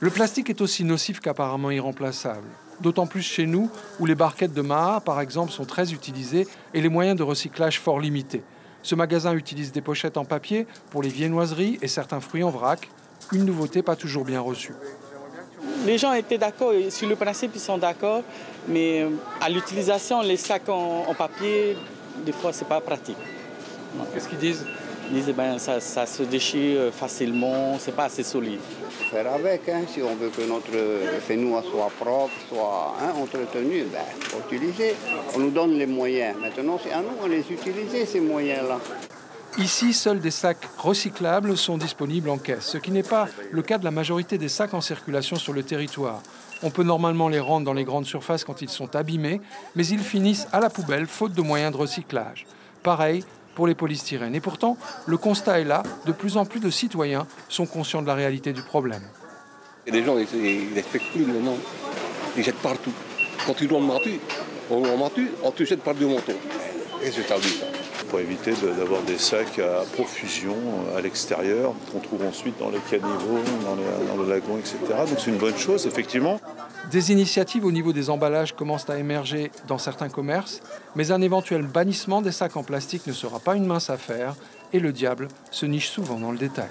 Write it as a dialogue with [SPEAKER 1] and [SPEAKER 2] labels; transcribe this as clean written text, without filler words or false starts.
[SPEAKER 1] Le plastique est aussi nocif qu'apparemment irremplaçable. D'autant plus chez nous, où les barquettes de Maha, par exemple, sont très utilisées et les moyens de recyclage fort limités. Ce magasin utilise des pochettes en papier pour les viennoiseries et certains fruits en vrac. Une nouveauté pas toujours bien reçue.
[SPEAKER 2] Les gens étaient d'accord, sur le principe ils sont d'accord, mais à l'utilisation, les sacs en papier, des fois c'est pas pratique.
[SPEAKER 1] Qu'est-ce qu'ils disent?
[SPEAKER 2] Ils disent que ça se déchire facilement, c'est pas assez solide.
[SPEAKER 3] Il faut faire avec, si on veut que notre fenouil soit propre, soit entretenu, il faut utiliser. On nous donne les moyens. Maintenant, c'est à nous de les utiliser, ces moyens-là.
[SPEAKER 1] Ici, seuls des sacs recyclables sont disponibles en caisse, ce qui n'est pas le cas de la majorité des sacs en circulation sur le territoire. On peut normalement les rendre dans les grandes surfaces quand ils sont abîmés, mais ils finissent à la poubelle faute de moyens de recyclage. Pareil pour les polystyrènes. Et pourtant, le constat est là, de plus en plus de citoyens sont conscients de la réalité du problème.
[SPEAKER 4] Et les gens, ils n'expectent plus maintenant. Ils jettent partout. Quand tu dois le mentir, on te jette par du manteau. Et c'est interdit, ça.
[SPEAKER 5] Pour éviter d'avoir des sacs à profusion à l'extérieur, qu'on trouve ensuite dans les caniveaux, dans le lagon, etc. Donc c'est une bonne chose, effectivement.
[SPEAKER 1] Des initiatives au niveau des emballages commencent à émerger dans certains commerces, mais un éventuel bannissement des sacs en plastique ne sera pas une mince affaire et le diable se niche souvent dans le détail.